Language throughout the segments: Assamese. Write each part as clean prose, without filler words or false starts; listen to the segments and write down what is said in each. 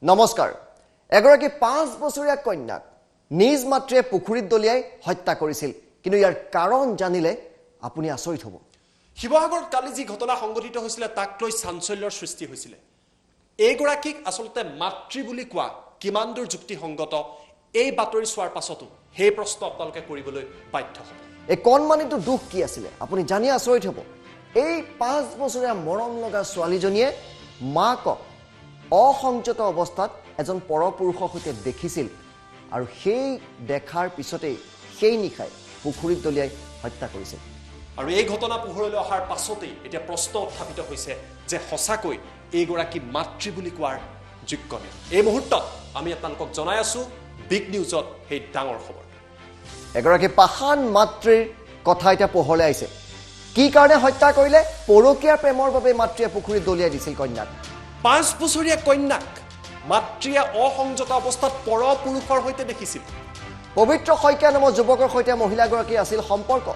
নমস্কাৰ এগৰাকী 5 বছৰীয়া কন্যাক নিজ মাতৃয়ে পুখুৰীত দলিয়াই হত্যা কৰিছিল কিন্তু ইয়াৰ কাৰণ জানিলে আপুনি আচৰিত হ'ব শিৱসাগৰত কালি যি ঘটনা সংঘটিত হৈছিল তাক লৈ চাঞ্চল্যৰ সৃষ্টি হৈছিল এইগৰাকীক আসলতে মাতৃ বুলি কোৱা কিমান দূৰ যুক্তিসংগত এই বাতৰি চোৱাৰ পাছতো সেই প্ৰশ্ন আপোনালোকে কৰিবলৈ বাধ্য হ'ব এই কণমানিটো দুখ কি আছিল আপুনি জানি আচৰিত হ'ব এই 5 বছৰীয়া মৰম লগা ছোৱালীজনীয়ে মাকক অসংযত অৱস্থাত এজন পৰপুৰুষৰ সৈতে দেখিছিল আৰু সেই দেখাৰ পিছতেই সেই নিখাই পুখুৰীত দলিয়াই হত্যা কৰিছিল আৰু এই ঘটনা পোহৰলৈ অহাৰ পাছতেই এতিয়া প্ৰশ্ন উত্থাপিত হৈছে যে সঁচাকৈ এইগৰাকী মাতৃ বুলি কোৱাৰ যোগ্য নে এই মুহূৰ্তত আমি আপোনালোকক জনাই আছো বিগ নিউজত সেই ডাঙৰ খবৰ এগৰাকী পাহান মাতৃৰ কথা এটা পোহৰলৈ আহিছে কি কাৰণে হত্যা কৰিলে পৰকীয়া প্ৰেমৰ বাবে মাতৃয়ে পুখুৰীত দলিয়াই দিছিল কন্যাক 5 বছৰীয়া কন্যাক মাতৃয়ে অসংযত অৱস্থাত পৰপুৰুষৰ সৈতে দেখিছিল পবিত্ৰ শইকীয়া নামৰ যুৱকৰ সৈতে মহিলাগৰাকী আছিল সম্পৰ্ক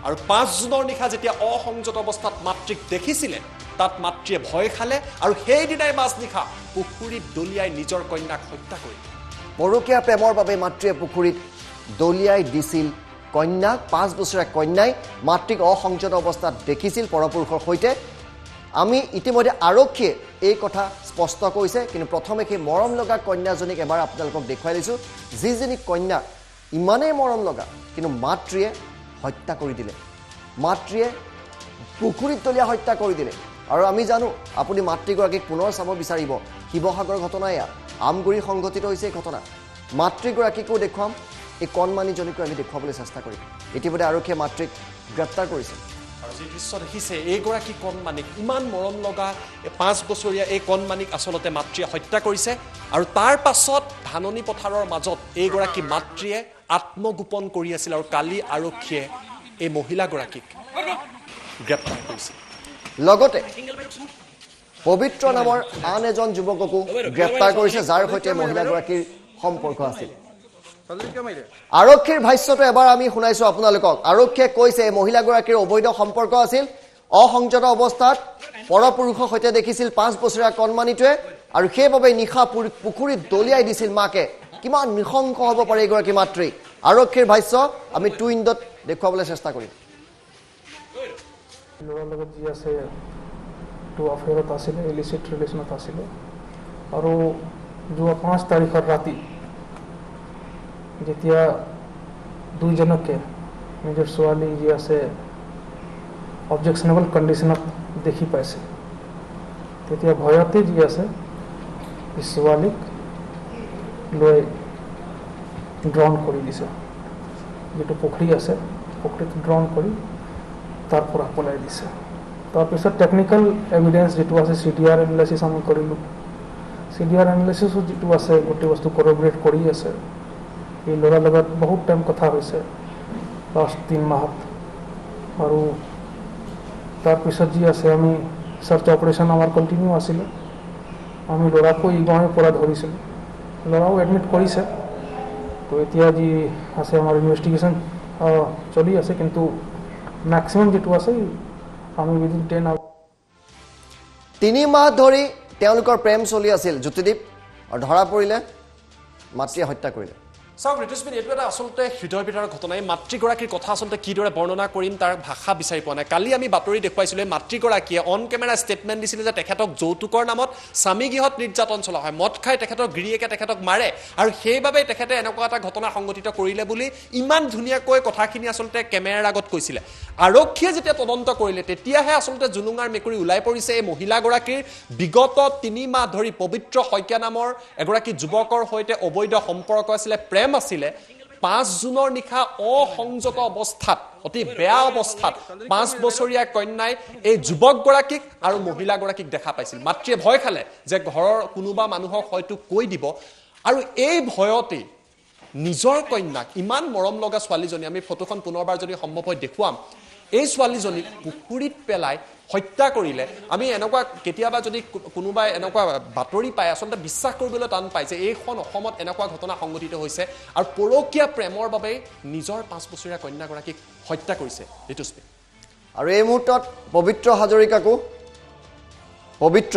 আৰু 5 জুনৰ নিশা যেতিয়া অসংযত অৱস্থাত মাতৃক দেখিছিলে তাত মাতৃয়ে ভয় খালে আৰু সেই দিনাই মাজনিশা পুখুৰীত দলিয়াই নিজৰ কন্যাক হত্যা কৰিলে পৰকীয়া প্ৰেমৰ বাবে মাতৃয়ে পুখুৰীত দলিয়াই দিছিল কন্যাক 5 বছৰীয়া কন্যাই মাতৃক অসংযত অৱস্থাত দেখিছিল পৰপুৰুষৰ সৈতে আমি ইতিমধ্যে আৰক্ষীয়ে এই কথা স্পষ্ট কৰিছে কিন্তু প্ৰথমে কি মৰম লগা কন্যাজনীক এবাৰ আপোনালোকক দেখুৱাই দিছো যিজনী কন্যা ইমানেই মৰম লগা কিন্তু মাতৃয়ে হত্যা কৰি দিলে মাতৃয়ে পুখুৰীত দলিয়াই হত্যা কৰি দিলে আৰু আমি জানো আপুনি মাতৃগৰাকীক পুনৰ চাব বিচাৰিব শিৱসাগৰ ঘটনা এয়া আমগুৰি সংঘটিত হৈছে এই ঘটনা মাতৃগৰাকীকো দেখুৱাম এই কণমানিজনীকো আমি দেখুৱাবলৈ চেষ্টা কৰিম ইতিমধ্যে আৰক্ষীয়ে মাতৃক গ্ৰেপ্তাৰ কৰিছে আৰু যি দৃশ্য দেখিছে এইগৰাকী কণমানিক ইমান মৰম লগা 5 বছৰীয়া এই কণমানিক আচলতে মাতৃয়ে হত্যা কৰিছে আৰু তাৰ পাছত ধাননি পথাৰৰ মাজত এইগৰাকী মাতৃয়ে আত্মগোপন কৰি আছিল আৰু কালি আৰক্ষীয়ে এই মহিলাগৰাকীক গ্ৰেপ্তাৰ কৰিছে লগতে পবিত্ৰ নামৰ আন এজন যুৱককো গ্ৰেপ্তাৰ কৰিছে যাৰ সৈতে মহিলাগৰাকীৰ সম্পৰ্ক আছিল আৰক্ষীৰ ভাষ্যটো এবাৰ আমি শুনাইছো আপোনালোকক আৰক্ষীয়ে কৈছে মহিলাগৰাকীৰ অবৈধ সম্পৰ্ক আছিল অসংযত অৱস্থাত পৰপুৰুষৰ সৈতে দেখিছিল 5 বছৰীয়া কণমানিটোৱে আৰু সেইবাবে নিশা পুখুৰীত দলিয়াই দিছিল মাকে কিমান নিশংস হ'ব পাৰে এগৰাকী মাতৃ আৰক্ষীৰ ভাষ্য আমি টু ইণ্ডত দেখুৱাবলৈ চেষ্টা কৰিম ল'ৰাৰ লগত যি আছে টু আফেয়াৰত আছিলে ইলিচিট ৰিলেশ্যনত আছিলে আৰু যোৱা 5 তাৰিখৰ ৰাতি যেতিয়া দুইজনকে নিজৰ ছোৱালী যি আছে অবজেকশ্যনেবল কণ্ডিশ্যনত দেখি পাইছে তেতিয়া ভয়তে যি আছে ছোৱালীক লৈ ড্ৰন কৰি দিছে যিটো পুখুৰী আছে পুখুৰীত ড্ৰন কৰি তাৰ পৰা পলাই দিছে তাৰপিছত টেকনিকেল এভিডেন্স যিটো আছে CDR এনালাইচিছ আমি কৰিলোঁ CDR এনালাইচিছো যিটো আছে গোটেই বস্তু কৰবৰেট কৰি আছে এই ল'ৰাৰ লগত বহুত টাইম কথা হৈছে লাষ্ট 3 মাহত আৰু তাৰপিছত যি আছে আমি সাৰ্চ অপাৰেশ্যন আমাৰ কণ্টিনিউ আছিলে আমি ল'ৰাকো ইগঁৰ পৰা ধৰিছিলোঁ ল'ৰাও এডমিট কৰিছে তো এতিয়া যি আছে আমাৰ ইনভেষ্টিগেশ্যন চলি আছে কিন্তু ম্যাক্সিমাম যেটো আছে আমি উইদিন 10 আৱাৰ 3 মাহ ধৰি তেওঁলোকৰ প্ৰেম চলি আছিল জ্যোতিদীপ আৰু ধৰা পৰিলে মাতৃয়ে হত্যা কৰিলে চাওক ঋতুস্মিন এইটো এটা আচলতে হৃদয় বিদাৰৰ ঘটনা এই মাতৃগৰাকীৰ কথা আচলতে কিদৰে বৰ্ণনা কৰিম তাৰ ভাষা বিচাৰি পোৱা নাই কালি আমি বাতৰি দেখুৱাইছিলোঁ মাতৃগৰাকীয়ে অন কেমেৰা ষ্টেটমেণ্ট দিছিলে যে তেখেতক যৌতুকৰ নামত স্বামীগৃহত নিৰ্যাতন চলোৱা হয় মদ খাই তেখেতৰ গিৰিয়েকে তেখেতক মাৰে আৰু সেইবাবে তেখেতে এনেকুৱা এটা ঘটনা সংঘটিত কৰিলে বুলি ইমান ধুনীয়াকৈ কথাখিনি আচলতে কেমেৰাৰ আগত কৈছিলে আৰক্ষীয়ে যেতিয়া তদন্ত কৰিলে তেতিয়াহে আচলতে জুলুঙাৰ মেকুৰী ওলাই পৰিছে এই মহিলাগৰাকীৰ বিগত 3 মাহ ধৰি পবিত্ৰ শইকীয়া নামৰ এগৰাকী যুৱকৰ সৈতে অবৈধ সম্পৰ্ক আছিলে প্ৰেম আছিলে 5 জুনৰ নিশা অসংযত অৱস্থাত অতি বেয়া অৱস্থাত 5 বছৰীয়া কন্যাই এই যুৱকগৰাকীক আৰু মহিলাগৰাকীক দেখা পাইছিল মাতৃয়ে ভয় খালে যে ঘৰৰ কোনোবা মানুহক হয়তো কৈ দিব আৰু এই ভয়তে নিজৰ কন্যাক ইমান মৰম লগা ছোৱালীজনী আমি ফটোখন পুনৰবাৰ যদি সম্ভৱ হয় দেখুৱাম এই ছোৱালীজনীক পুখুৰীত পেলাই হত্যা কৰিলে আমি এনেকুৱা কেতিয়াবা যদি কোনোবাই এনেকুৱা বাতৰি পায় আচলতে বিশ্বাস কৰিবলৈ টান পায় যে এইখন অসমত এনেকুৱা ঘটনা সংঘটিত হৈছে আৰু পৰকীয়া প্ৰেমৰ বাবে নিজৰ 5 বছৰীয়া কন্যাগৰাকীক হত্যা কৰিছে ঋতুস্মিন আৰু এই মুহূৰ্তত পবিত্ৰ হাজৰিকাকো পবিত্ৰ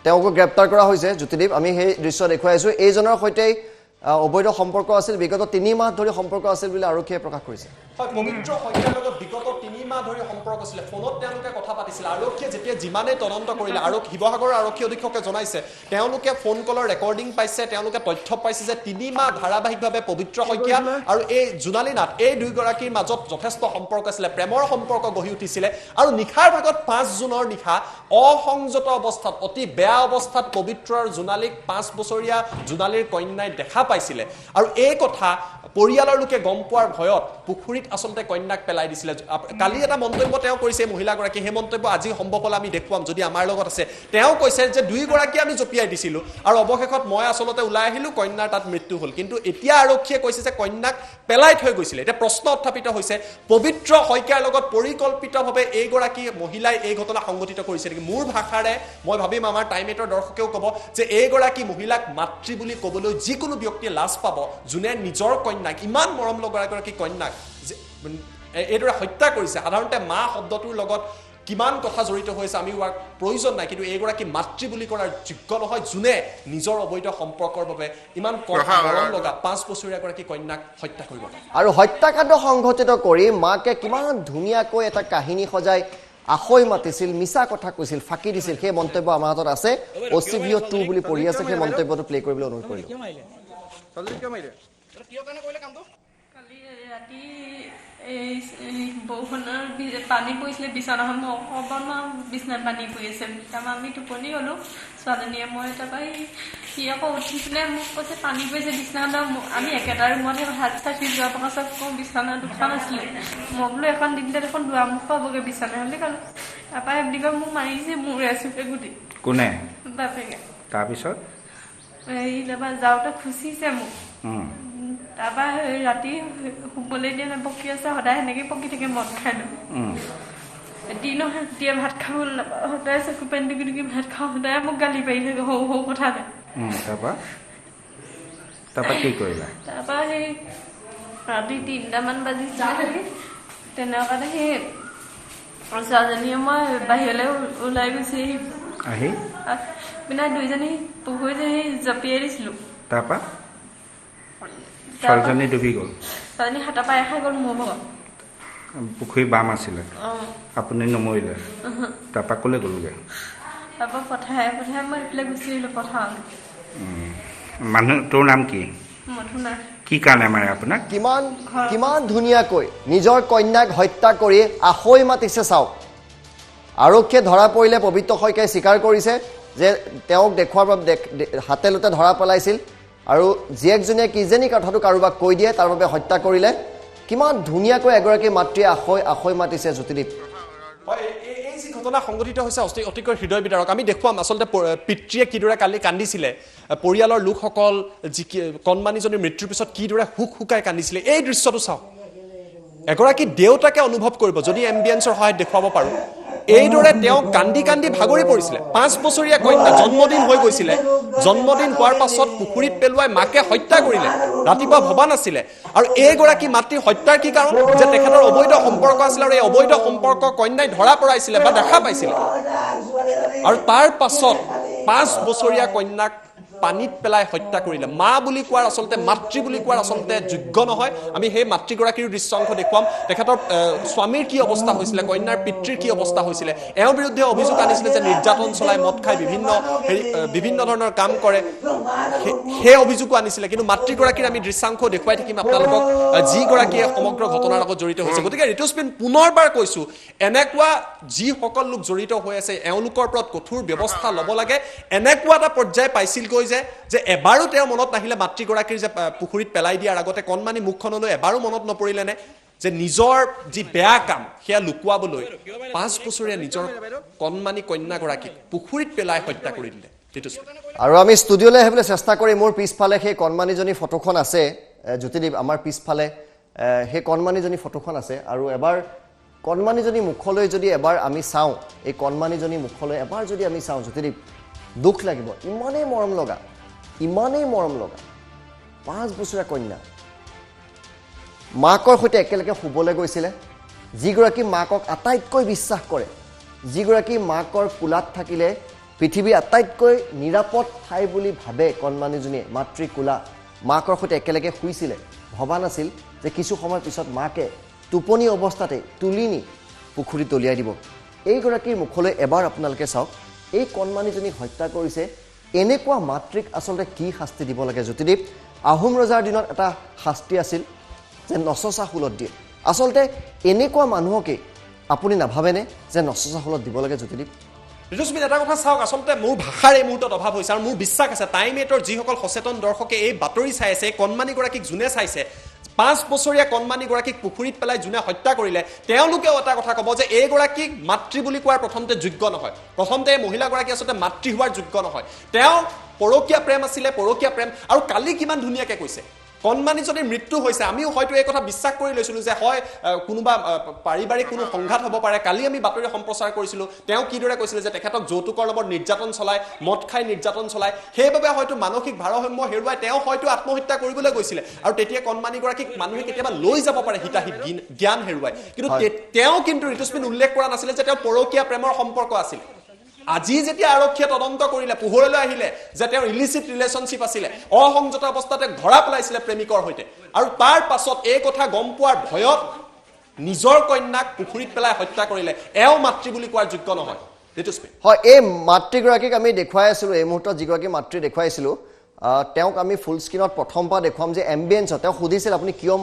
তেওঁকো গ্ৰেপ্তাৰ কৰা হৈছে জ্যোতিদীপ আমি সেই দৃশ্য দেখুৱাই আছোঁ এইজনৰ সৈতে অবৈধ সম্পৰ্ক আছিল বিগত 3 মাহ ধৰি সম্পৰ্ক আছিল বুলি আৰক্ষীয়ে প্ৰকাশ কৰিছে হয় পবিত্ৰ শইকীয়াৰ লগত বিগত 3 মাহ ধৰি সম্পৰ্ক আছিল ফোনত তেওঁলোকে কথা পাতিছিল আৰক্ষীয়ে যেতিয়া যিমানেই তদন্ত কৰিলে আৰু শিৱসাগৰৰ আৰক্ষী অধীক্ষকে জনাইছে তেওঁলোকে ফোন কলৰ ৰেকৰ্ডিং পাইছে তেওঁলোকে তথ্য পাইছে যে 3 মাহ ধাৰাবাহিকভাৱে পবিত্ৰ শইকীয়া আৰু এই জোনালী নাথ এই দুয়োগৰাকীৰ মাজত যথেষ্ট সম্পৰ্ক আছিল প্ৰেমৰ সম্পৰ্ক গঢ়ি উঠিছিলে আৰু নিশাৰ ভাগত 5 জুনৰ নিশা অসংযত অৱস্থাত অতি বেয়া অৱস্থাত পবিত্ৰ আৰু জোনালীক 5 বছৰীয়া জোনালীৰ কন্যাই দেখা পাইছিলে আৰু এই কথা পৰিয়ালৰ লোকে গম পোৱাৰ ভয়ত পুখুৰীত আসলতে কন্যাক পেলাই দিছিলে কালি এটা মন্তব্য তেওঁ কৰিছে মহিলাগৰাকী হে মন্তব্য আজি সম্ভৱ হল আমি দেখুৱাম যদি আমাৰ লগত আছে তেওঁ কৈছে যে দুইগৰাকী আমি জপিয়াই দিছিলো আৰু অৱশেষত মই আসলতে ওলাই আহিলো কন্যাৰ তাত মৃত্যু হল কিন্তু এতিয়া আৰক্ষীয়ে কৈছে যে কন্যাক পেলাই থৈ গৈছিলে এটা প্ৰশ্ন উত্থাপিত হৈছে পবিত্ৰ শইকীয়াৰ লগত পৰিকল্পিতভাৱে এইগৰাকী মহিলাই এই ঘটনা সংঘটিত কৰিছে নেকি মোৰ ভাষাৰে মই ভাবিম আমাৰ টাইমেটৰ দৰ্শকেও ক'ব যে এইগৰাকী মহিলাক মাতৃ বুলি ক'বলৈ যিকোনো ব্যক্তিয়ে লাজ পাব যোনে নিজৰ কন্যাক ইমান মৰম লগা এগৰাকী কন্যাক এইদৰে হত্যা কৰিছে সাধাৰণতে মা শব্দটোৰ লগত কিমান কথা জড়িত হৈছে আমি প্ৰয়োজন নাই কিন্তু এইগৰাকী মাতৃ বুলি কৰাৰ যোগ্য নহয় যোনে নিজৰ অবৈধ সম্পৰ্কৰ বাবে ইমান মৰম লগা 5 বছৰীয়া এগৰাকী কন্যাক হত্যা কৰিব আৰু হত্যাকাণ্ড সংঘটিত কৰি মাকে কিমান ধুনীয়াকৈ এটা কাহিনী সজাই আখৈ মাতিছিল মিছা কথা কৈছিল ফাঁকি দিছিল সেই মন্তব্য আমাৰ হাতত আছে OCVO 2 বুলি পঢ়ি আছে সেই মন্তব্যটো প্লে কৰিবলৈ অনুৰোধ কৰিলোঁ ৰাতি বৰষুণৰ পানী পৰিছিলে বিচনাখন মই অকণমান বিচনাত পানী পৰি আছে তাৰপৰা আমি টোপনি গ'লোঁ ছোৱালীজনীয়ে মই তাৰপৰা সি আকৌ উঠি পেলাই মোক কৈছে পানী পৰিছে বিচনাখন আমি একেটা ৰুমতহে ভাত চাত সিজোৱাৰ পাছত কওঁ বিচনা দুখন আছিলে মই বোলো এখন দিনতে দেখোন দুৱাৰমুখ পাবগৈ বিচনা বুলি ক'লোঁ তাৰপৰা বুলি কৈ মোক মাৰিছে মূৰে চুকে গুটি কোনে বাপেকে তাৰপিছত এই তাৰপৰা যাওঁতে খুচিছে মোক তাৰপৰা ৰাতি শুবলৈ দিয়া পকি আছে সদায় সেনেকৈ পকি থাকে মদ খাই লৈ দিনো দিয়ে ভাত খাব নাপাওঁ সদায় চকু পানী টুকি টুকি ভাত খাওঁ সদায় মোক গালি পাৰি থাকে সৰু সৰু কথাতে তাৰপৰা কি কৰিলা তাৰপৰা সেই ৰাতি 3টামান বাজিছিলে তেনেকুৱাতে সেই ছোৱালীজনীয়ে মই বাহিৰলৈ ওলাই গুচি আহি পিনে দুইজনী পুখুৰীত সেই জঁপিয়াই দিছিলোঁ তাৰপৰা ছোৱালীজনী ডুবি গ'ল ছোৱালীজনী হাতৰ পাই খাই গ'ল মোৰ ভাগত পুখুৰী বাম আছিলে আপুনি নমৰিলে তাৰপৰা ক'লৈ গ'লগৈ তাৰপৰা পঠাই মই এইফালে গুচি আহিলোঁ পথাৰলৈ মানুহ তোৰ নাম কি মধুনা কি কাৰণে মাৰে আপোনাক কিমান ধুনীয়াকৈ নিজৰ কন্যাক হত্যা কৰি আখৈ মাতিছে চাওক আৰক্ষীয়ে ধৰা পৰিলে পবিত্ৰ শইকীয়াই স্বীকাৰ কৰিছে যে তেওঁক দেখুৱাৰ বাবে হাতে লোতে ধৰা পেলাইছিল আৰু জীয়েকজনীয়ে কিজনী কথাটো কাৰোবাক কৈ দিয়ে তাৰ বাবে হত্যা কৰিলে কিমান ধুনীয়াকৈ এগৰাকী মাতৃয়ে আখৈ মাতিছে জ্যোতিদীপ এই যি ঘটনা সংঘটিত হৈছে অতিকৈ হৃদয় বিদাৰক আমি দেখুৱাম আচলতে পিতৃয়ে কিদৰে কালি কান্দিছিলে পৰিয়ালৰ লোকসকল যি কণমানিজনীৰ মৃত্যুৰ পিছত কিদৰে হুক হুকাই কান্দিছিলে এই দৃশ্যটো চাওক এগৰাকী দেউতাকে অনুভৱ কৰিব যদি এম্বিয়েন্সৰ সহায়ত দেখুৱাব পাৰোঁ এইদৰে তেওঁ কান্দি কান্দি ভাগৰি পৰিছিলে 5 বছৰীয়া কন্যা জন্মদিন হৈ গৈছিলে জন্মদিন হোৱাৰ পাছত পুখুৰীত পেলোৱাই মাকে হত্যা কৰিলে ৰাতিপুৱা ভবা নাছিলে আৰু এইগৰাকী মাতৃৰ হত্যাৰ কি কাৰণ যে তেখেতৰ অবৈধ সম্পৰ্ক আছিল আৰু এই অবৈধ সম্পৰ্ক কন্যাই ধৰা পৰাইছিলে বা দেখা পাইছিলে আৰু তাৰ পাছত 5 বছৰীয়া কন্যাক পানীত পেলাই হত্যা কৰিলে মা বুলি কোৱাৰ আসলতে মাতৃ বুলি কোৱাৰ আসলতে যোগ্য নহয় আমি সেই মাতৃগৰাকীৰ দৃশ্যাংশ দেখুৱাম তেখেতৰ স্বামীৰ কি অৱস্থা হৈছিলে কন্যাৰ পিতৃৰ কি অৱস্থা হৈছিলে এওঁৰ বিৰুদ্ধে অভিযোগ আনিছিলে যে নিৰ্যাতন চলাই মদ খাই বিভিন্ন ধৰণৰ কাম কৰে সেই অভিযোগো আনিছিলে কিন্তু মাতৃগৰাকীৰ আমি দৃশ্যাংশ দেখুৱাই থাকিম আপোনালোকক যিগৰাকীয়ে সমগ্ৰ ঘটনাৰ লগত জড়িত হৈছে গতিকে ঋতুস্পিন পুনৰবাৰ কৈছো এনেকুৱা যিসকল লোক জড়িত হৈ আছে এওঁলোকৰ ওপৰত কঠোৰ ব্যৱস্থা ল'ব লাগে এনেকুৱা এটা পৰ্যায় পাইছিলগৈ যে এবাৰো তেওঁৰ মনত নাহিলে মাতৃগৰাকীৰ যে পুখুৰীত পেলাই দিয়াৰ আগতে কণমানি মুখখনলৈ এবাৰো মনত নপৰিলে নে যে নিজৰ যি বেয়া কাম সেয়া লুকুৱাবলৈ 5 বছৰীয়া নিজৰ কণমানি কন্যাগৰাকীক পুখুৰীত পেলাই হত্যা কৰি দিলে আৰু আমি ষ্টুডিঅ'লৈ আহিবলৈ চেষ্টা কৰি মোৰ পিছফালে সেই কণমানিজনী ফটোখন আছে জ্যোতিদীপ আমাৰ পিছফালে সেই কণমানিজনী ফটোখন আছে আৰু এবাৰ কণমানিজনী মুখলৈ যদি এবাৰ আমি চাওঁ এই কণমানিজনী মুখলৈ এবাৰ যদি আমি চাওঁ জ্যোতিদীপ দুখ লাগিব ইমানেই মৰম লগা 5 বছৰীয়া কন্যা মাকৰ সৈতে একেলগে শুবলৈ গৈছিলে যিগৰাকী মাকক আটাইতকৈ বিশ্বাস কৰে যিগৰাকী মাকৰ কোলাত থাকিলে পৃথিৱীৰ আটাইতকৈ নিৰাপদ ঠাই বুলি ভাবে কণমানিজনীয়ে মাতৃ কোলা মাকৰ সৈতে একেলগে শুইছিলে ভবা নাছিল যে কিছু সময় পিছত মাকে টোপনি অৱস্থাতে তুলি নি পুখুৰীত দলিয়াই দিব এইগৰাকীৰ মুখলৈ এবাৰ আপোনালোকে চাওক এই কণমানিজনীক হত্যা কৰিছে এনেকুৱা মাতৃক আচলতে কি শাস্তি দিব লাগে জ্যোতিদীপ আহোম ৰজাৰ দিনত এটা শাস্তি আছিল যে নচচা শুলত দিয়ে আচলতে এনেকুৱা মানুহকে আপুনি নাভাবেনে যে নচচা শুলত দিব লাগে জ্যোতিদীপ ঋতুস্মিন এটা কথা চাওক আচলতে মোৰ ভাষাৰ এই মুহূৰ্তত অভাৱ হৈছে আৰু মোৰ বিশ্বাস আছে টাইম এইটৰ যিসকল সচেতন দৰ্শকে এই বাতৰি চাই আছে কণমানিগৰাকীক যোনে চাইছে 5 বছৰীয়া কণমানিগৰাকীক পুখুৰীত পেলাই যোনে হত্যা কৰিলে তেওঁলোকেও এটা কথা ক'ব যে এইগৰাকীক মাতৃ বুলি কোৱাৰ প্ৰথমতে যোগ্য নহয় প্ৰথমতে এই মহিলাগৰাকী আচলতে মাতৃ হোৱাৰ যোগ্য নহয় তেওঁ পৰকীয়া প্ৰেম আছিলে পৰকীয়া প্ৰেম আৰু কালি কিমান ধুনীয়াকৈ কৈছে কণমানিজনীৰ মৃত্যু হৈছে আমিও হয়তো এই কথা বিশ্বাস কৰি লৈছিলোঁ যে হয় কোনোবা পাৰিবাৰিক কোনো সংঘাত হ'ব পাৰে কালি আমি বাতৰি সম্প্ৰচাৰ কৰিছিলোঁ তেওঁ কিদৰে কৈছিলে যে তেখেতক যৌতুকৰ নামত নিৰ্যাতন চলায় মদ খাই নিৰ্যাতন চলায় সেইবাবে হয়তো মানসিক ভাৰসাম্য হেৰুৱাই তেওঁ হয়তো আত্মহত্যা কৰিবলৈ গৈছিলে আৰু তেতিয়া কণমানিগৰাকীক মানুহে কেতিয়াবা লৈ যাব পাৰে হিতাহিত জ্ঞান হেৰুৱাই কিন্তু তেওঁ কিন্তু ঋতুস্মিন উল্লেখ কৰা নাছিলে যে তেওঁ পৰকীয়া প্ৰেমৰ সম্পৰ্ক আছিল আজি যেতিয়া আৰক্ষীয়ে তদন্ত কৰিলে পোহৰলৈ আহিলে যে তেওঁৰ ইলিচিট ৰিলেশ্যনশ্বিপ আছিলে অসংযত অৱস্থাতে ধৰা পেলাইছিলে প্ৰেমিকৰ সৈতে আৰু তাৰ পাছত এই কথা গম পোৱাৰ ভয়ত নিজৰ কন্যাক পুখুৰীত পেলাই হত্যা কৰিলে এও মাতৃ বুলি কোৱাৰ যোগ্য নহয় ঋতুস্মিন হয় এই মাতৃগৰাকীক আমি দেখুৱাই আছিলোঁ এই মুহূৰ্তত যিগৰাকী মাতৃ দেখুৱাইছিলোঁ তেওঁক আমি ফুল স্ক্ৰীনত প্ৰথমবাৰ দেখুৱাম যে এম্বিয়েঞ্চত তেওঁ সুধিছিল আপুনি কিয়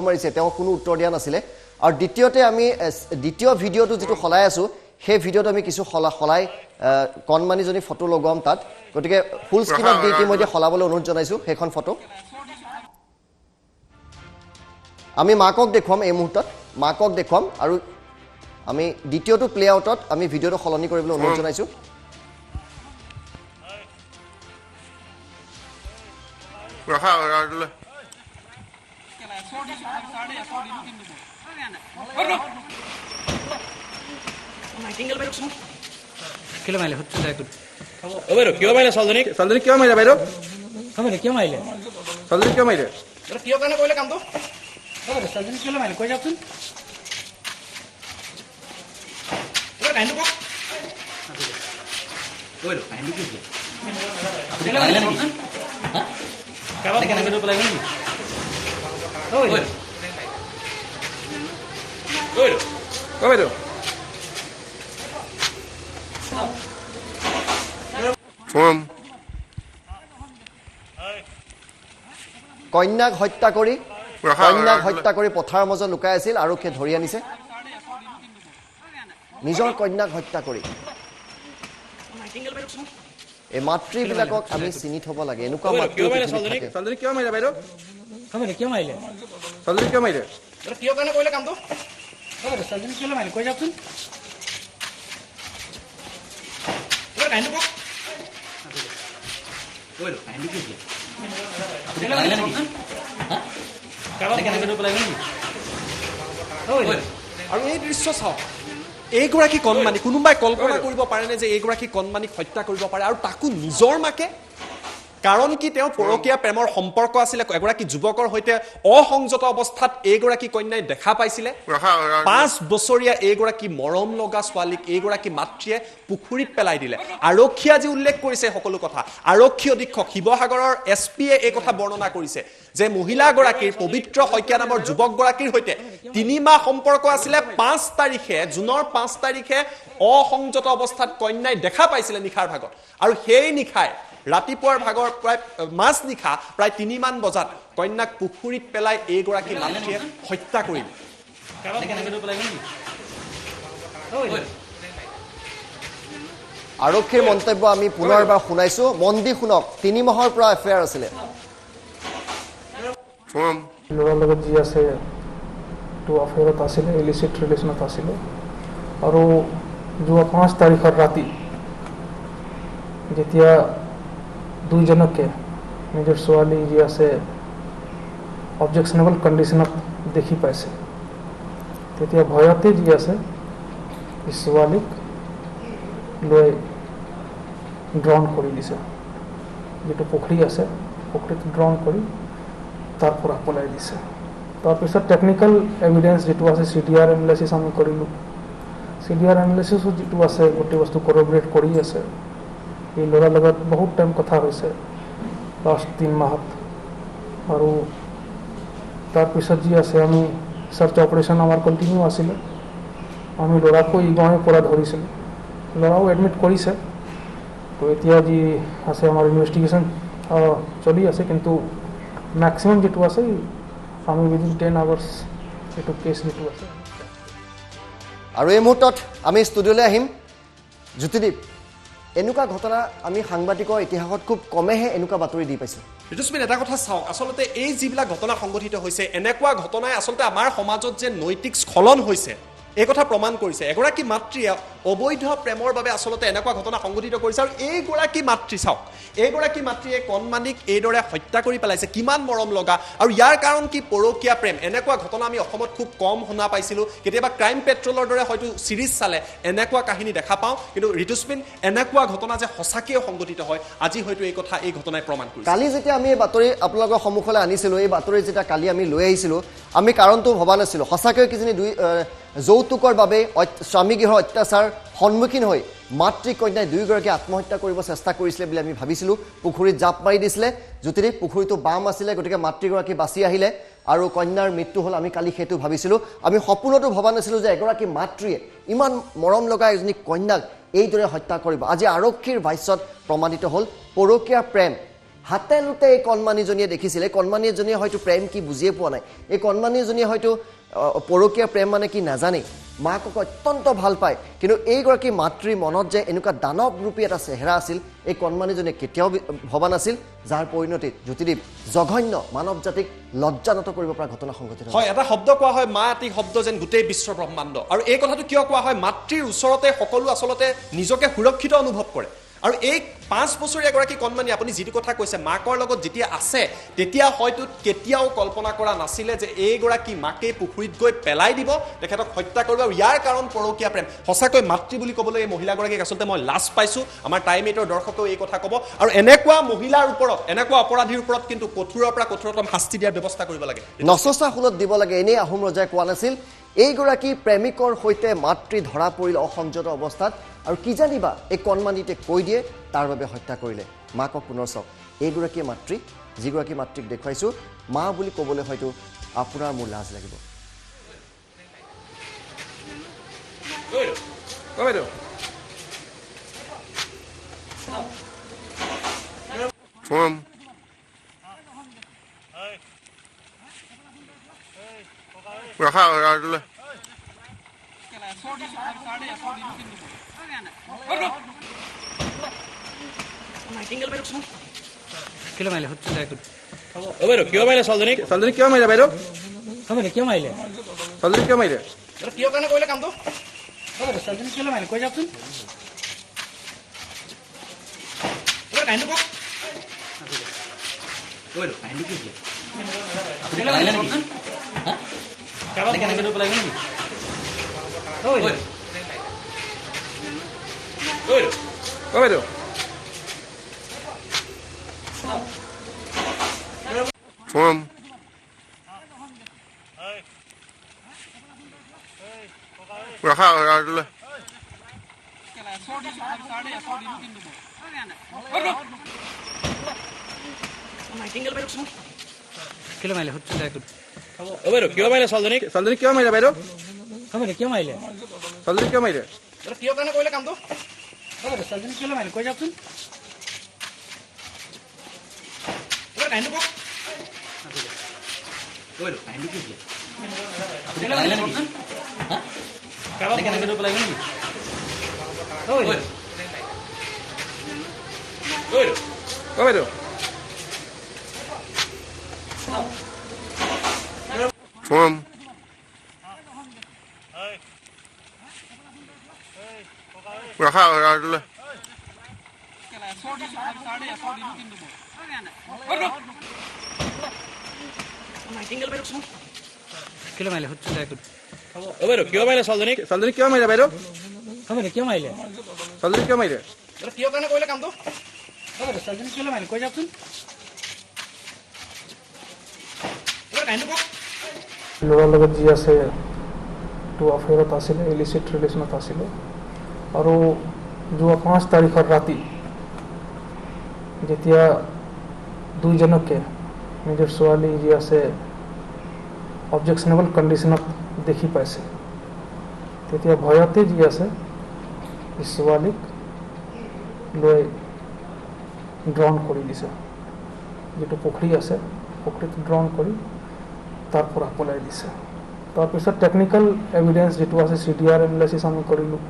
মাৰিছে তেওঁ কোনো উত্তৰ দিয়া নাছিলে আৰু দ্বিতীয়তে আমি দ্বিতীয় ভিডিঅ'টো যিটো সলাই আছোঁ সেই ভিডিঅ'ত আমি কিছু সলাই কণমানিজনী ফটো লগাম তাত গতিকে ফুল স্ক্ৰীনত দি ইতিমধ্যে সলাবলৈ অনুৰোধ জনাইছোঁ সেইখন ফটো আমি মাকক দেখুৱাম এই মুহূৰ্তত মাকক দেখুৱাম আৰু আমি দ্বিতীয়টো প্লে আউটত আমি ভিডিঅ'টো সলনি কৰিবলৈ অনুৰোধ জনাইছোঁ কিয় মাৰিলে কিয় মাৰিলে ছোৱালীজনীক কিয় মাৰিলে বাইদেউ কিয় মাৰিলে ছোৱালীজনীক কিয় মাৰিলে কিয় কাৰণে কৰিলে কামটো ছোৱালীজনী কিয় মাৰিলে কৈ যাওকচোন বাইদেউ কন্যাক হত্যা কৰি পথাৰৰ মাজত লুকাই আছিল আৰক্ষীয়ে ধৰি আনিছে নিজৰ কন্যাক হত্যা কৰি এই মাতৃবিলাকক আমি চিনি থব লাগে এনেকুৱা মাতৃ ছোৱালীজনী কিয় মাৰিলে বাইদেউ কিয় মাৰিলে ছোৱালীজনী কিয় মাৰিলে কিয় কাৰণে কৰিলে কামটো ছোৱালীজনী কিয় মাৰিলে কৈ যাওকচোন আৰু এই দৃশ্য চাওক এইগৰাকী কণমানি কোনোবাই কল্পনা কৰিব পাৰেনে যে এইগৰাকী কণমানিক হত্যা কৰিব পাৰে আৰু তাকো নিজৰ মাকে কাৰণ কি তেওঁ পৰকীয়া প্ৰেমৰ সম্পৰ্ক আছিলে এগৰাকী যুৱকৰ সৈতে অসংযত অৱস্থাত এইগৰাকী কন্যাই দেখা পাইছিলে 5 বছৰীয়া এইগৰাকী মৰম লগা ছোৱালীক এইগৰাকী মাতৃয়ে পুখুৰীত পেলাই দিলে আৰক্ষীয়ে আজি উল্লেখ কৰিছে সকলো কথা আৰক্ষী অধীক্ষক শিৱসাগৰৰ এছপিয়ে এই কথা বৰ্ণনা কৰিছে যে মহিলাগৰাকীৰ পবিত্ৰ শইকীয়া নামৰ যুৱকগৰাকীৰ সৈতে 3 মাহ সম্পৰ্ক আছিলে 5 তাৰিখে জুনৰ 5 তাৰিখে অসংযত অৱস্থাত কন্যাই দেখা পাইছিলে নিশাৰ ভাগত আৰু সেই নিশাই ৰাতিপুৱাৰ ভাগৰ প্ৰায় মাছ নিশা প্ৰায় 3 মান বজাত কন্যাক পুখুৰীত পেলাই এইগৰাকী মাতৃয়ে হত্যা কৰিলে আৰক্ষীৰ মন্তব্য আমি পুনৰবাৰ শুনাইছোঁ মন দি শুনক 3 মাহৰ পৰা এফেয়াৰ আছিলে ল'ৰাৰ লগত যি আছে এইটো এফেয়াৰত আছিলে ইলিচিট ৰিলেশ্যনত আছিলে আৰু যোৱা 5 তাৰিখৰ ৰাতি যেতিয়া দুইজনকে নিজৰ ছোৱালী যি আছে অবজেকশ্যনেবল কণ্ডিশ্যনত দেখি পাইছে তেতিয়া ভয়তে যি আছে ছোৱালীক লৈ ড্ৰন কৰি দিছে যিটো পুখুৰী আছে পুখুৰীত ড্ৰন কৰি তাৰ পৰা পলাই দিছে তাৰপিছত টেকনিকেল এভিডেন্স যিটো আছে CDR এনালাইচিছ আমি কৰিলোঁ CDR এনালাইচিছো যিটো আছে গোটেই বস্তু কৰবৰেট কৰি আছে এই ল'ৰাৰ লগত বহুত টাইম কথা হৈছে লাষ্ট 3 মাহত আৰু তাৰপিছত যি আছে আমি সাৰ্চ অপাৰেশ্যন আমাৰ কণ্টিনিউ আছিলে আমি ল'ৰাকো ইগঙে পৰা ধৰিছিলোঁ ল'ৰাও এডমিট কৰিছে তো এতিয়া যি আছে আমাৰ ইনভেষ্টিগেশ্যন চলি আছে কিন্তু মেক্সিমাম যেটো আছে আমি উইদিন 10 আৱাৰ্ছ এইটো কেছ যেটো আছে আৰু এই মুহূৰ্তত আমি ষ্টুডিঅ'লৈ আহিম জ্যোতিদীপ এনেকুৱা ঘটনা আমি সাংবাদিকৰ ইতিহাসত খুব কমেহে এনেকুৱা বাতৰি দি পাইছোঁ ঋতুস্মিন এটা কথা চাওক আচলতে এই যিবিলাক ঘটনা সংঘটিত হৈছে এনেকুৱা ঘটনাই আচলতে আমাৰ সমাজত যে নৈতিক স্খলন হৈছে এই কথা প্ৰমাণ কৰিছে এগৰাকী মাতৃয়ে অবৈধ প্ৰেমৰ বাবে আচলতে এনেকুৱা ঘটনা সংঘটিত কৰিছে আৰু এইগৰাকী মাতৃ চাওক এইগৰাকী মাতৃয়ে কণমানিক এইদৰে হত্যা কৰি পেলাইছে কিমান মৰম লগা আৰু ইয়াৰ কাৰণ কি পৰকীয়া প্ৰেম এনেকুৱা ঘটনা আমি অসমত খুব কম শুনা পাইছিলোঁ কেতিয়াবা ক্ৰাইম পেট্ৰলৰ দৰে হয়তো চিৰিজ চালে এনেকুৱা কাহিনী দেখা পাওঁ কিন্তু ঋতুস্মিন এনেকুৱা ঘটনা যে সঁচাকৈয়ে সংঘটিত হয় আজি হয়তো এই ঘটনাই প্ৰমাণ কৰিছে কালি যেতিয়া আমি এই বাতৰি আপোনালোকৰ সন্মুখলৈ আনিছিলোঁ এই বাতৰি যেতিয়া কালি আমি লৈ আহিছিলোঁ আমি কাৰণটো ভবা নাছিলোঁ সঁচাকৈ কিজানি যৌতুকৰ বাবে স্বামীগৃহৰ অত্যাচাৰ সন্মুখীন হৈ মাতৃ কন্যাই দুয়োগৰাকী আত্মহত্যা কৰিব চেষ্টা কৰিছিলে বুলি আমি ভাবিছিলোঁ পুখুৰীত জাপ মাৰি দিছিলে জ্যোতিদীপ পুখুৰীটো বাম আছিলে গতিকে মাতৃগৰাকী বাচি আহিলে আৰু কন্যাৰ মৃত্যু হ'ল আমি কালি সেইটো ভাবিছিলোঁ আমি সপোনতো ভবা নাছিলোঁ যে এগৰাকী মাতৃয়ে ইমান মৰম লগা এজনী কন্যাক এইদৰে হত্যা কৰিব আজি আৰক্ষীৰ ভাষ্যত প্ৰমাণিত হ'ল পৰকীয়া প্ৰেম হাতে লোতে এই কণমানিজনীয়ে দেখিছিলে কণমানিজনীয়ে হয়তো প্ৰেম কি বুজিয়ে পোৱা নাই এই কণমানিজনীয়ে হয়তো পৰকীয়া প্ৰেম মানে কি নাজানে মাকক অত্যন্ত ভাল পায় কিন্তু এইগৰাকী মাতৃৰ মনত যে এনেকুৱা দানৱৰূপী এটা চেহেৰা আছিল এই কণমানিজনীয়ে কেতিয়াও ভবা নাছিল যাৰ পৰিণতিত জ্যোতিদীপ জঘন্য মানৱ জাতিক লজ্জানত কৰিব পৰা ঘটনা সংঘটিত হয় এটা শব্দ কোৱা হয় মা এটি শব্দ যেন গোটেই বিশ্ব ব্ৰহ্মাণ্ড আৰু এই কথাটো কিয় কোৱা হয় মাতৃৰ ওচৰতে সকলো আচলতে নিজকে সুৰক্ষিত অনুভৱ কৰে আৰু এই 5 বছৰীয়া এগৰাকী কণমানি আপুনি যিটো কথা কৈছে মাকৰ লগত যেতিয়া আছে তেতিয়া হয়তো কেতিয়াও কল্পনা কৰা নাছিলে যে এইগৰাকী মাকে পুখুৰীত গৈ পেলাই দিব তেখেতক হত্যা কৰিব আৰু ইয়াৰ কাৰণ পৰকীয়া প্ৰেম সঁচাকৈ মাতৃ বুলি ক'বলৈ এই মহিলাগৰাকীক আচলতে মই লাজ পাইছোঁ আমাৰ টাইমেটৰ দৰ্শকেও এই কথা ক'ব আৰু এনেকুৱা মহিলাৰ ওপৰত এনেকুৱা অপৰাধীৰ ওপৰত কিন্তু কঠোৰৰ পৰা কঠোৰতম শাস্তি দিয়াৰ ব্যৱস্থা কৰিব লাগে নচচা শুলত দিব লাগে এনেই আহোম ৰজাই কোৱা নাছিল এইগৰাকী প্ৰেমিকৰ সৈতে মাতৃ ধৰা পৰিল অসংযত অৱস্থাত আৰু কি জানিবা এই কণমানিতে কৈ দিয়ে তাৰ বাবে হত্যা কৰিলে মাকক পুনৰ চাওক এইগৰাকী মাতৃ যিগৰাকী মাতৃক দেখুৱাইছোঁ মা বুলি ক'বলৈ হয়তো আপোনাৰ মোৰ লাজ লাগিব ৰখা ৰখাটোলৈ কিয় মাৰিলে কিয় মাৰিলে ছোৱালীজনীক কিয় মাৰিলে বাইদেউ কিয় মাৰিলে ছোৱালীজনীক কিয় মাৰিলে কিয় কাৰণে কৰিলে কামটো ছোৱালীজনী কিয় মাৰিলে কৈ যাওকচোন বাইদেউ ৰখা ৰখাটোলৈ কিয় মাৰিলে কিয় মাৰিলে ছোৱালীজনীক কিয় মাৰিলে বাইদেউ কিয় মাৰিলে ছোৱালীজনীক কিয় মাৰিলে কিয় কাৰণে কৰিলে কামটো ছোৱালীজনী কিয় মাৰিলে কৈ যাওকচোন বাইদেউ ৰখা ৰখাটোলৈ কিয় মাৰিলে কিয় মাৰিলে ছোৱালীজনীক কিয় মাৰিলে বাইদেউ কিয় মাৰিলে ছোৱালীজনীক কিয় মাৰিলে কিয় কাৰণে কৰিলে কামটো ছোৱালীজনী কিয় মাৰিলে কৈ যাওকচোন ল'ৰাৰ লগত যি আছে এইটো আফেয়াৰত আছিলে ইলিচিট ৰিলেশ্যনত আছিলে আৰু যোৱা 5 তাৰিখৰ ৰাতি যেতিয়া দুইজনকে নিজৰ ছোৱালী যি আছে অবজেকশ্যনেবল কণ্ডিশ্যনত দেখি পাইছে তেতিয়া ভয়তে যি আছে ছোৱালীক লৈ ড্ৰন কৰি দিছে যিটো পুখুৰী আছে পুখুৰীত ড্ৰন কৰি তাৰ পৰা পলাই দিছে তাৰপিছত টেকনিকেল এভিডেন্স যিটো আছে CDR এনালাইচিছ আমি কৰিলোঁ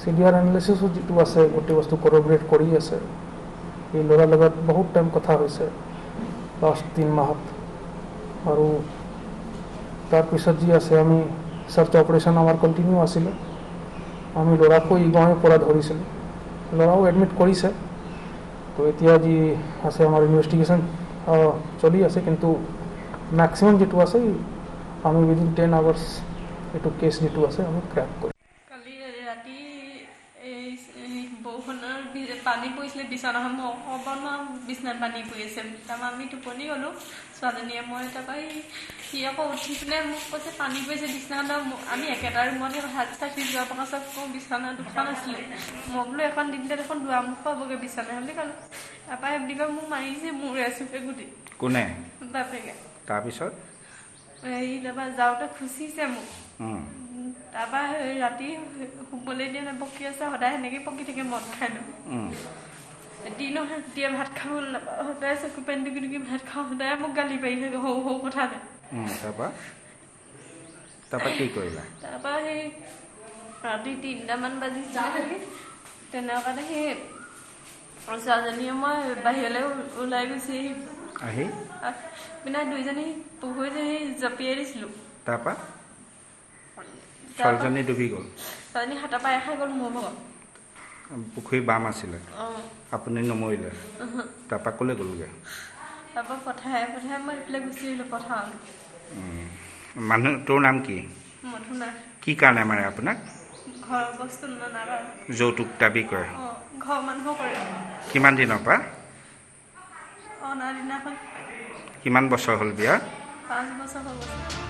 CDR এনালাইচিছো যিটো আছে গোটেই বস্তু কৰবৰেট কৰি আছে এই ল'ৰাৰ লগত বহুত টাইম কথা হৈছে লাষ্ট 3 মাহত আৰু তাৰপিছত যি আছে আমি সাৰ্চ অপাৰেশ্যন আমাৰ কণ্টিনিউ আছিলে আমি ল'ৰাকো ইগঙে পৰা ধৰিছিলোঁ ল'ৰাও এডমিট কৰিছে তো এতিয়া যি আছে আমাৰ ইনভেষ্টিগেশ্যন চলি আছে কিন্তু মেক্সিমাম যিটো আছে আমি উইদিন 10 আৱাৰ্ছ এইটো কেছ যিটো আছে আমি ক্ৰেক কৰিম কালি ৰাতি এই বৰষুণৰ পানী পৰিছিলে বিচনাখন মই অকণমান বিচনাত পানী পৰি আছে তাৰপৰা আমি টোপনি গ'লোঁ ছোৱালীজনীয়ে মই তাৰপৰা সি আকৌ উঠি পিনে মোক কৈছে পানী পৰিছে বিচনাখনত আমি একেটা ৰুমতহে ভাত চাকি যোৱাৰ পাছত কওঁ বিচনা দুখন আছিলে মই বোলো এখন দিনতে দেখোন দুৱাৰমুখ পাবগৈ বিচনা বুলি ক'লোঁ তাৰপৰা সেই বুলি কৈ মোক মাৰিছে মূৰে চুপে গুটি কোনে বাপেকে তাৰপিছত এই তাৰপৰা যাওঁতে খুচিছে মোক তাৰপৰা ৰাতি শুবলৈ দিয়ে বকি আছে সদায় সেনেকৈ পকি থাকে মদ খাই লৈ দিনো দিয়ে ভাত খাব নাপাওঁ সদায় চকু পানী টুকি টুকি ভাত খাওঁ সদায় মোক গালি পাৰি থাকে সৰু সৰু কথাতে তাৰপৰা কি কৰিলা তাৰপৰা সেই ৰাতি 3টামান বাজিছে তেনেকুৱাতে সেই ছোৱালীজনীয়ে মই বাহিৰলৈ ওলাই গৈছে আহি পিনে দুইজনী পুখুৰীত সেই জঁপিয়াই দিছিলোঁ তাৰপৰা ছোৱালীজনী ডুবি গ'ল ছোৱালীজনী হাতৰ পায়ে খাই গ'ল মোৰ ভাগত পুখুৰী বাম আছিলে আপুনি নমৰিলে তাৰপৰা ক'লৈ গ'লগৈ তাৰপৰা পঠাই মই এইফালে গুচি আহিলোঁ পথাৰলৈ মানুহ তোৰ নাম কি মধুনা কি কাৰণে মাৰে আপোনাক ঘৰৰ বস্তু নানাবা যৌতুক দাবী কৰে ঘৰৰ মানুহো কৰে কিমান দিনৰ পৰা অনা দিনাখন কিমান বছৰ হ'ল বিয়া 5 বছৰ হৈ গৈছে